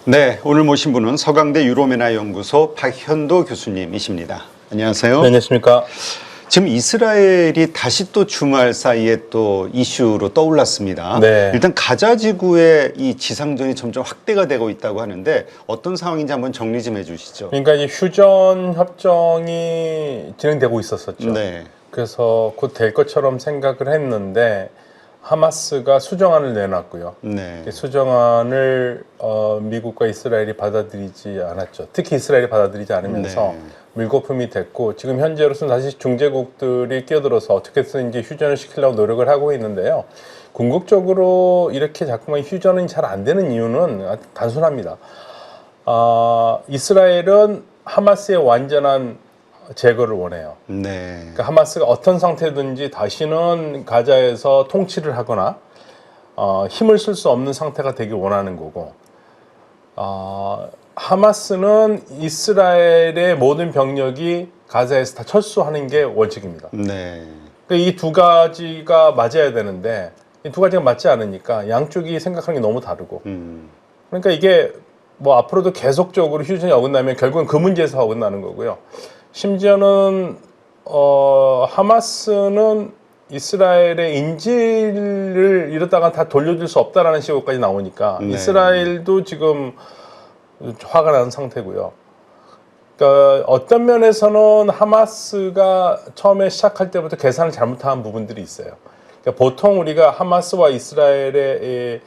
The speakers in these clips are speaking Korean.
네, 오늘 모신 분은 서강대 유로메나 연구소 박현도 교수님이십니다. 안녕하세요. 네, 안녕하십니까. 지금 이스라엘이 다시 또 주말 사이에 또 이슈로 떠올랐습니다. 네. 일단 가자 지구의 이 지상전이 점점 확대가 되고 있다고 하는데 어떤 상황인지 한번 정리 좀 해주시죠. 그러니까 이제 휴전 협정이 진행되고 있었었죠. 네. 그래서 곧 될 것처럼 생각을 했는데 하마스가 수정안을 내놨고요. 네. 수정안을 미국과 이스라엘이 받아들이지 않았죠. 특히 이스라엘이 받아들이지 않으면서 네. 물거품이 됐고, 지금 현재로서는 다시 중재국들이 끼어들어서 어떻게든지 휴전을 시키려고 노력을 하고 있는데요. 궁극적으로 이렇게 자꾸만 휴전이 잘 안 되는 이유는 아주 단순합니다. 이스라엘은 하마스의 완전한 제거를 원해요. 네. 그러니까 하마스가 어떤 상태든지 다시는 가자에서 통치를 하거나 힘을 쓸 수 없는 상태가 되길 원하는 거고, 하마스는 이스라엘의 모든 병력이 가자에서 다 철수하는 게 원칙입니다. 네. 그러니까 이 두 가지가 맞아야 되는데 이 두 가지가 맞지 않으니까 양쪽이 생각하는 게 너무 다르고, 그러니까 이게 뭐 앞으로도 계속적으로 휴전이 어긋나면 결국은 그 문제에서 어긋나는 거고요. 심지어는 하마스는 이스라엘의 인질을 이러다가 다 돌려줄 수 없다라는 식으로까지 나오니까 네. 이스라엘도 지금 화가 나는 상태고요. 그러니까 어떤 면에서는 하마스가 처음에 시작할 때부터 계산을 잘못한 부분들이 있어요. 그러니까 보통 우리가 하마스와 이스라엘의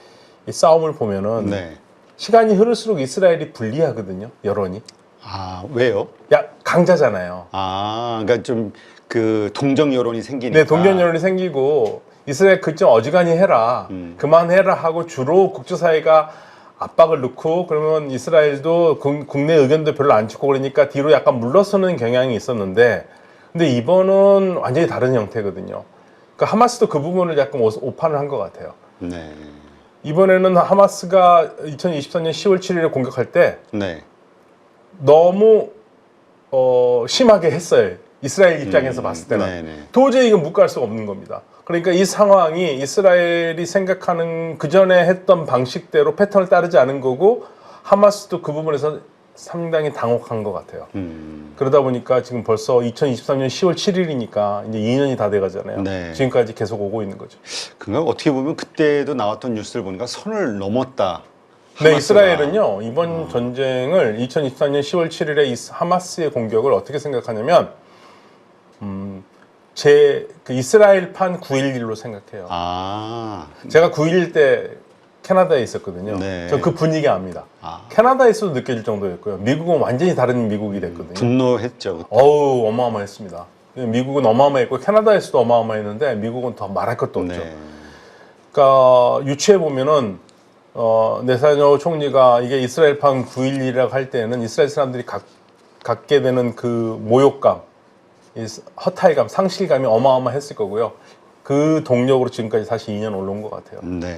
이 싸움을 보면은 네. 시간이 흐를수록 이스라엘이 불리하거든요, 여론이. 아, 왜요? 야, 강자잖아요. 그러니까 좀 그 동정 여론이 생기니까. 네, 동전 여론이 생기고 이스라엘 그좀 어지간히 해라, 그만해라 하고 주로 국제사회가 압박을 넣고, 그러면 이스라엘도 국내 의견도 별로 안 찍고 그러니까 뒤로 약간 물러서는 경향이 있었는데, 근데 이번은 완전히 다른 형태거든요. 그러니까 하마스도 그 부분을 약간 오판을 한 것 같아요. 네. 이번에는 하마스가 2024년 10월 7일에 공격할 때 네. 너무 심하게 했어요. 이스라엘 입장에서 봤을 때는. 네네. 도저히 이건 묵과할 수가 없는 겁니다. 그러니까 이 상황이 이스라엘이 생각하는 그 전에 했던 방식대로 패턴을 따르지 않은 거고, 하마스도 그 부분에서 상당히 당혹한 것 같아요. 그러다 보니까 지금 벌써 2023년 10월 7일이니까 이제 2년이 다 돼가잖아요. 네. 지금까지 계속 오고 있는 거죠. 그러니까 어떻게 보면 그때도 나왔던 뉴스를 보니까 선을 넘었다. 네, 하마스가. 이스라엘은요, 이번 전쟁을 2024년 10월 7일에 하마스의 공격을 어떻게 생각하냐면, 그 이스라엘판 9.11로 생각해요. 제가 9.11 때 캐나다에 있었거든요. 네. 저 그 분위기 압니다. 캐나다에서도 느껴질 정도였고요. 미국은 완전히 다른 미국이 됐거든요. 분노했죠. 그때. 어우, 어마어마했습니다. 미국은 어마어마했고 캐나다에서도 어마어마했는데 미국은 더 말할 것도 없죠. 네. 그러니까 유추해 보면은 네타냐후 총리가 이게 이스라엘판 9.11이라고 할 때는 이스라엘 사람들이 갖게 되는 그 모욕감, 이 허탈감, 상실감이 어마어마했을 거고요. 그 동력으로 지금까지 다시 2년 올라온 것 같아요. 네.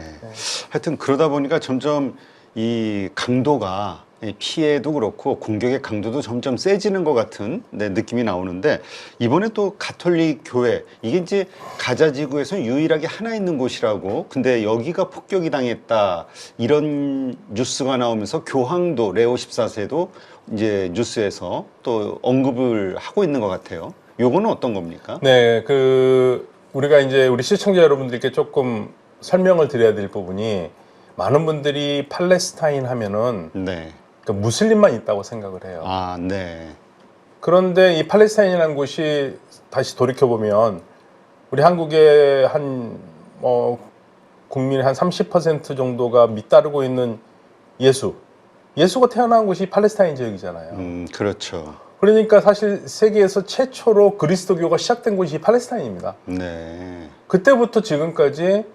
하여튼 그러다 보니까 점점 이 강도가, 피해도 그렇고 공격의 강도도 점점 세지는 것 같은 느낌이 나오는데, 이번에 또 가톨릭 교회, 이게 이제 가자 지구에서 유일하게 하나 있는 곳이라고, 근데 여기가 폭격이 당했다, 이런 뉴스가 나오면서 교황도 레오 14세도 이제 뉴스에서 또 언급을 하고 있는 것 같아요. 요거는 어떤 겁니까? 네, 우리가 이제 우리 시청자 여러분들께 조금 설명을 드려야 될 부분이, 많은 분들이 팔레스타인 하면은 네. 그러니까 무슬림만 있다고 생각을 해요. 네. 그런데 이 팔레스타인이라는 곳이 다시 돌이켜 보면 우리 한국의 국민의 한 30% 정도가 믿따르고 있는 예수가 태어난 곳이 팔레스타인 지역이잖아요. 그렇죠. 그러니까 사실 세계에서 최초로 그리스도교가 시작된 곳이 팔레스타인입니다. 네. 그때부터 지금까지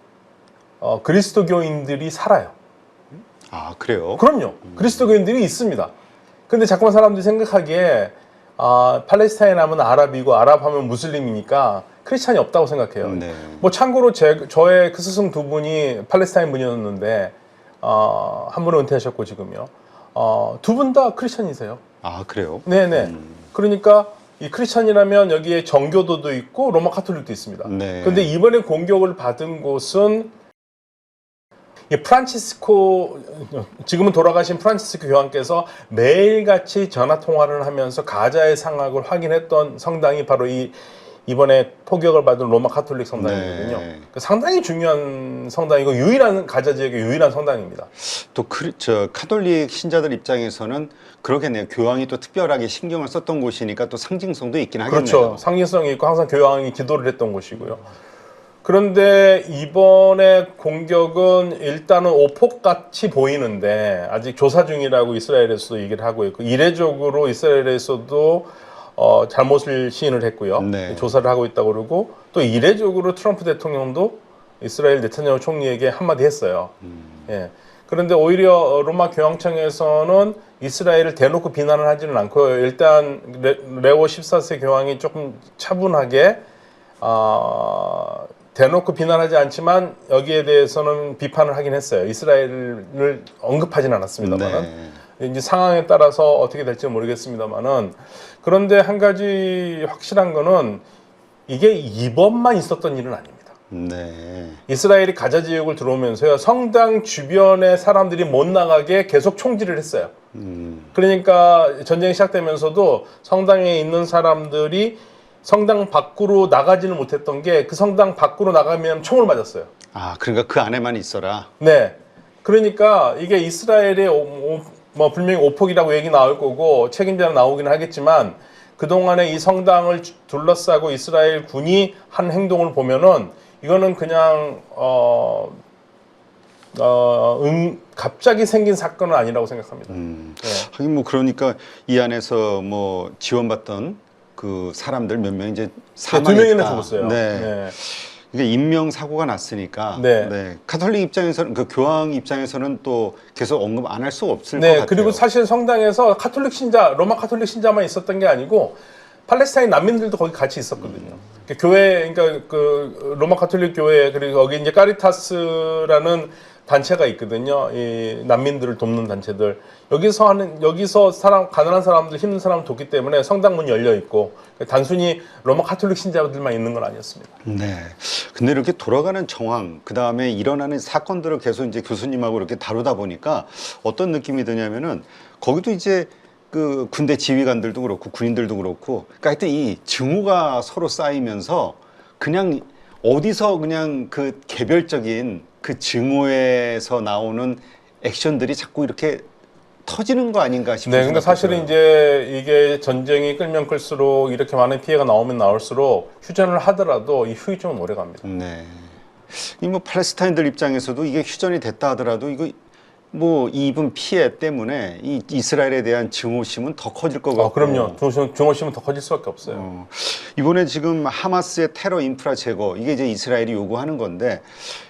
그리스도교인들이 살아요. 그래요? 그럼요. 그리스도교인들이 있습니다. 근데 자꾸만 사람들이 생각하기에 팔레스타인 하면 아랍이고 아랍 하면 무슬림이니까 크리스찬이 없다고 생각해요. 네. 뭐 참고로 저의 그 스승 두 분이 팔레스타인 분이었는데 한 분은 은퇴하셨고 지금요. 두 분 다 크리스찬이세요. 그래요? 네네. 그러니까 이 크리스찬이라면 여기에 정교도도 있고 로마 카톨릭도 있습니다. 네. 그런데 이번에 공격을 받은 곳은 이 프란치스코 지금은 돌아가신 프란치스코 교황께서 매일같이 전화 통화를 하면서 가자의 상황을 확인했던 성당이 바로 이번에 포격을 받은 로마 카톨릭 성당이거든요. 네. 상당히 중요한 성당이고 유일한 가자 지역의 유일한 성당입니다. 또 카톨릭 신자들 입장에서는 그러겠네요. 교황이 또 특별하게 신경을 썼던 곳이니까 또 상징성도 있긴 하겠네요. 그렇죠. 상징성이 있고 항상 교황이 기도를 했던 곳이고요. 그런데 이번에 공격은 일단은 오폭같이 보이는데 아직 조사 중이라고 이스라엘에서도 얘기를 하고 있고 이례적으로 이스라엘에서도 잘못을 시인을 했고요. 네. 조사를 하고 있다고 그러고 또 이례적으로 트럼프 대통령도 이스라엘 네타냐후 총리에게 한마디 했어요. 예. 그런데 오히려 로마 교황청에서는 이스라엘을 대놓고 비난을 하지는 않고요. 일단 레오 14세 교황이 조금 차분하게 대놓고 비난하지 않지만 여기에 대해서는 비판을 하긴 했어요. 이스라엘을 언급하지는 않았습니다만은. 네. 이제 상황에 따라서 어떻게 될지 모르겠습니다만은 그런데 한 가지 확실한 거는 이게 이번만 있었던 일은 아닙니다. 네. 이스라엘이 가자 지역을 들어오면서요 성당 주변에 사람들이 못 나가게 계속 총질을 했어요. 그러니까 전쟁이 시작되면서도 성당에 있는 사람들이 성당 밖으로 나가지는 못했던 게 그 성당 밖으로 나가면 총을 맞았어요. 아, 그러니까 그 안에만 있어라. 네. 그러니까 이게 이스라엘의 뭐 분명히 오폭이라고 얘기 나올 거고 책임자는 나오긴 하겠지만 그동안에 이 성당을 둘러싸고 이스라엘 군이 한 행동을 보면은 이거는 그냥 갑자기 생긴 사건은 아니라고 생각합니다. 네. 하긴 뭐 그러니까 이 안에서 뭐 지원받던 그 사람들 몇 명 이제 사망했다. 2명이나 죽었어요. 네. 네. 이게 인명 사고가 났으니까. 네. 카톨릭 입장에서는 그 교황 입장에서는 또 계속 언급 안 할 수 없을 것 네. 같아요. 그리고 사실 성당에서 카톨릭 신자, 로마 카톨릭 신자만 있었던 게 아니고 팔레스타인 난민들도 거기 같이 있었거든요. 교회, 그러니까 그 로마 카톨릭 교회 그리고 거기 이제 까리타스라는 단체가 있거든요. 이 난민들을 돕는 단체들. 여기서 가난한 사람들, 힘든 사람을 돕기 때문에 성당 문이 열려 있고 단순히 로마 카톨릭 신자들만 있는 건 아니었습니다. 네. 근데 이렇게 돌아가는 정황, 그 다음에 일어나는 사건들을 계속 이제 교수님하고 이렇게 다루다 보니까 어떤 느낌이 드냐면은 거기도 이제 그 군대 지휘관들도 그렇고 군인들도 그렇고 그러니까 하여튼 이 증오가 서로 쌓이면서 그냥 어디서 그냥 그 개별적인 그 증오에서 나오는 액션들이 자꾸 이렇게 터지는 거 아닌가 싶어요. 네, 근데 사실은 이제 이게 전쟁이 끌면 끌수록 이렇게 많은 피해가 나오면 나올수록 휴전을 하더라도 이 후유증은 오래 갑니다. 네. 이 뭐 팔레스타인들 입장에서도 이게 휴전이 됐다 하더라도 이거 뭐 입은 피해 때문에 이 이스라엘에 대한 증오심은 더 커질 것 같고. 그럼요. 증오심은 더 커질 수밖에 없어요. 이번에 지금 하마스의 테러 인프라 제거 이게 이제 이스라엘이 요구하는 건데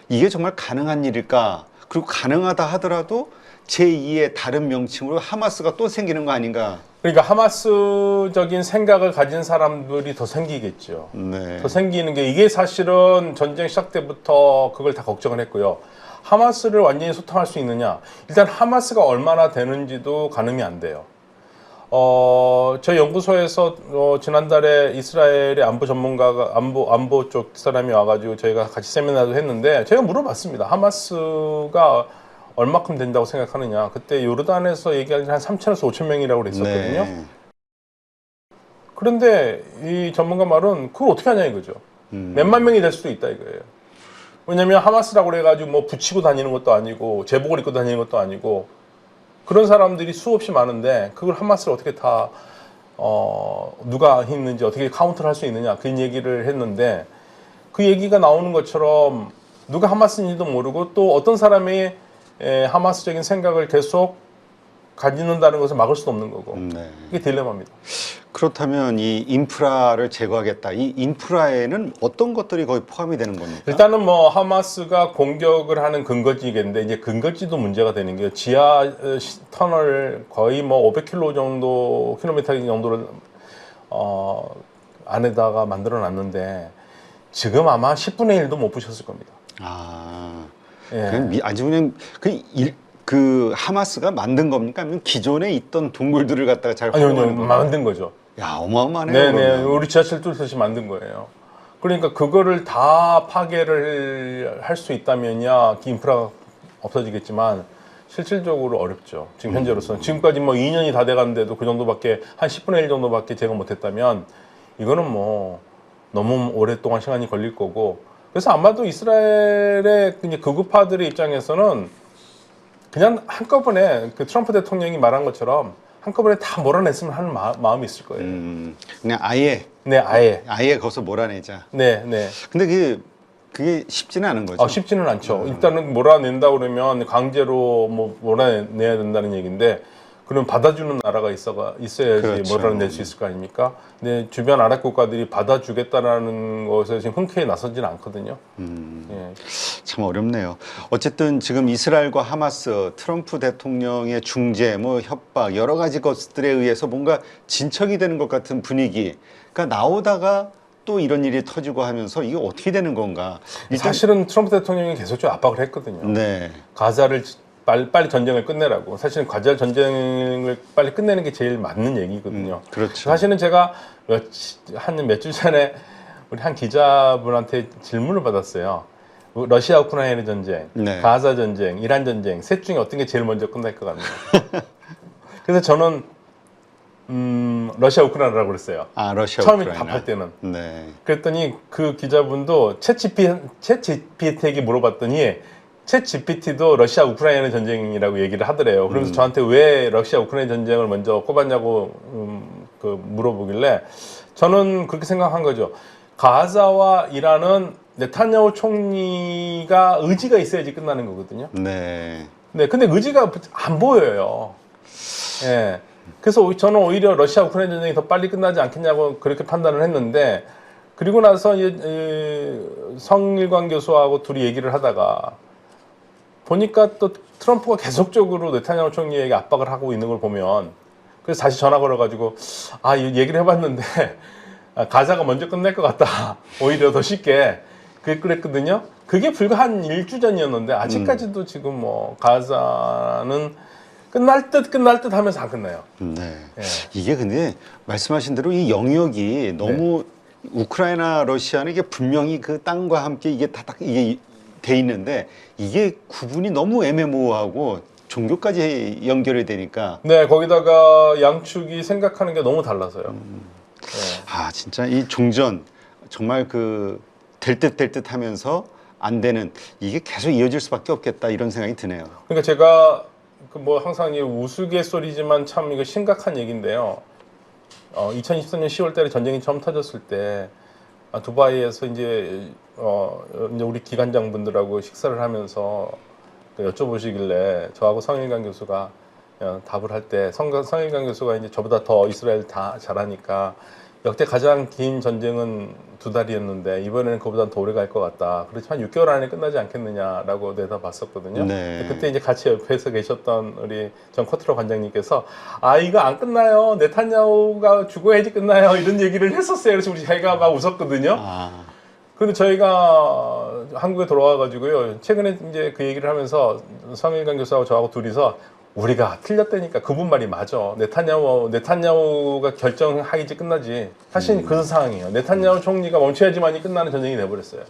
이게 정말 가능한 일일까? 그리고 가능하다 하더라도 제2의 다른 명칭으로 하마스가 또 생기는 거 아닌가? 그러니까 하마스적인 생각을 가진 사람들이 더 생기겠죠. 네. 더 생기는 게 이게 사실은 전쟁 시작 때부터 그걸 다 걱정을 했고요. 하마스를 완전히 소탕할 수 있느냐? 일단 하마스가 얼마나 되는지도 가늠이 안 돼요. 저희 연구소에서 지난달에 이스라엘의 안보 전문가가 안보 쪽 사람이 와가지고 저희가 같이 세미나도 했는데 제가 물어봤습니다. 하마스가 얼마큼 된다고 생각하느냐? 그때 요르단에서 얘기할 때 한 3천에서 5천 명이라고 그랬었거든요. 네. 그런데 이 전문가 말은 그걸 어떻게 하냐 이거죠. 몇만 명이 될 수도 있다 이거예요. 왜냐면 하마스라고 그래가지고 뭐 붙이고 다니는 것도 아니고 제복을 입고 다니는 것도 아니고 그런 사람들이 수없이 많은데 그걸 하마스를 어떻게 다 누가 있는지 어떻게 카운트를 할 수 있느냐 그 얘기를 했는데 그 얘기가 나오는 것처럼 누가 하마스인지도 모르고 또 어떤 사람이 하마스적인 생각을 계속 가지는다는 것을 막을 수도 없는 거고 네. 이게 딜레마입니다. 그렇다면 이 인프라를 제거하겠다. 이 인프라에는 어떤 것들이 거의 포함이 되는 겁니까? 일단은 뭐 하마스가 공격을 하는 근거지겠는데 이제 근거지도 문제가 되는 게 지하 터널 거의 뭐 500km 정도 킬로미터 정도를 안에다가 만들어 놨는데 지금 아마 10분의 1도 못 부셨을 겁니다. 아, 예. 그냥 아주 그냥 그 하마스가 만든 겁니까? 아니면 기존에 있던 동굴들을 갖다가 잘 아니요, 활용하는 겁니까? 만든 거죠. 야, 어마어마하네요. 네네, 그러면. 우리 지하철 뚫듯이 만든 거예요. 그러니까 그거를 다 파괴를 할 수 있다면야 인프라가 없어지겠지만 실질적으로 어렵죠. 지금 현재로서는 지금까지 뭐 2년이 다 돼가는데도 그 정도밖에 한 10분의 1 정도밖에 제거 못했다면 이거는 뭐 너무 오랫동안 시간이 걸릴 거고 그래서 아마도 이스라엘의 이제 극우파들의 입장에서는 그냥 한꺼번에 그 트럼프 대통령이 말한 것처럼 한꺼번에 다 몰아냈으면 하는 마음이 있을 거예요. 그냥 아예 네, 아예. 거기서 몰아내자. 네, 네. 근데 그게 쉽지는 않은 거죠. 쉽지는 않죠. 일단은 몰아낸다 그러면 강제로 뭐 몰아내야 된다는 얘기인데 그럼 받아주는 나라가 있어야지 그렇죠. 몰아낼 수 있을 거 아닙니까? 근데 주변 아랍 국가들이 받아주겠다라는 것에 지금 흔쾌히 나서지는 않거든요. 예. 참 어렵네요. 어쨌든 지금 이스라엘과 하마스, 트럼프 대통령의 중재, 뭐 협박 여러 가지 것들에 의해서 뭔가 진척이 되는 것 같은 분위기. 그러니까 나오다가 또 이런 일이 터지고 하면서 이게 어떻게 되는 건가? 사실은 트럼프 대통령이 계속 좀 압박을 했거든요. 네. 가자를 빨리 전쟁을 끝내라고. 사실은 가자 전쟁을 빨리 끝내는 게 제일 맞는 얘기거든요. 그렇죠. 사실은 제가 한 몇 주 전에 우리 한 기자분한테 질문을 받았어요. 러시아 우크라이나 전쟁, 네. 가자 전쟁, 이란 전쟁 셋 중에 어떤 게 제일 먼저 끝날 것 같나요? 그래서 저는 러시아 우크라이나라고 그랬어요. 러시아 처음에 우크라이나. 답할 때는. 네. 그랬더니 그 기자분도 챗GPT에게 물어봤더니 챗GPT도 러시아 우크라이나 전쟁이라고 얘기를 하더래요. 그래서 저한테 왜 러시아 우크라이나 전쟁을 먼저 꼽았냐고 물어보길래 저는 그렇게 생각한 거죠. 가자와 이란은 네타냐후 총리가 의지가 있어야지 끝나는 거거든요. 네. 네, 근데 의지가 안 보여요. 예. 그래서 저는 오히려 러시아 우크라이나 전쟁이 더 빨리 끝나지 않겠냐고 그렇게 판단을 했는데 그리고 나서 성일관 교수하고 둘이 얘기를 하다가 보니까 또 트럼프가 계속적으로 네타냐후 총리에게 압박을 하고 있는 걸 보면 그래서 다시 전화 걸어가지고 얘기를 해봤는데 가자가 먼저 끝날 것 같다. 오히려 더 쉽게 그랬거든요. 그게 불과 한 일주 전이었는데 아직까지도 지금 뭐 가자는 끝날 듯 하면서 안 끝나요. 네. 예. 이게 근데 말씀하신 대로 이 영역이 너무 우크라이나 러시아는 이게 분명히 그 땅과 함께 이게 이게 돼 있는데 이게 구분이 너무 애매모호하고 종교까지 연결이 되니까 네, 거기다가 양축이 생각하는 게 너무 달라서요. 네. 진짜 이 종전 정말 그 될 듯 하면서 안 되는 이게 계속 이어질 수밖에 없겠다 이런 생각이 드네요. 그러니까 제가 뭐 항상 이 우스갯소리지만 참 이거 심각한 얘기인데요. 2014년 10월 달에 전쟁이 처음 터졌을 때 두바이에서 이제 우리 기관장분들하고 식사를 하면서 여쭤보시길래 저하고 성일관 교수가 답을 할 때 성일관 교수가 이제 저보다 더 이스라엘 다 잘하니까 역대 가장 긴 전쟁은 2달이었는데 이번에는 그보다 더 오래 갈 것 같다. 그렇지만 6개월 안에 끝나지 않겠느냐라고 내다봤었거든요. 네. 그때 이제 같이 옆에서 계셨던 우리 전 커트러 관장님께서 이거 안 끝나요. 네타냐후가 죽어야지 끝나요. 이런 얘기를 했었어요. 그래서 우리 자기가 막 웃었거든요. 근데 저희가 한국에 돌아와가지고요. 최근에 이제 그 얘기를 하면서 성일관 교수하고 저하고 둘이서 우리가 틀렸다니까 그분 말이 맞아. 네타냐후가 결정하기지 끝나지. 사실 그런 상황이에요. 네타냐후 총리가 멈춰야지만이 끝나는 전쟁이 돼버렸어요.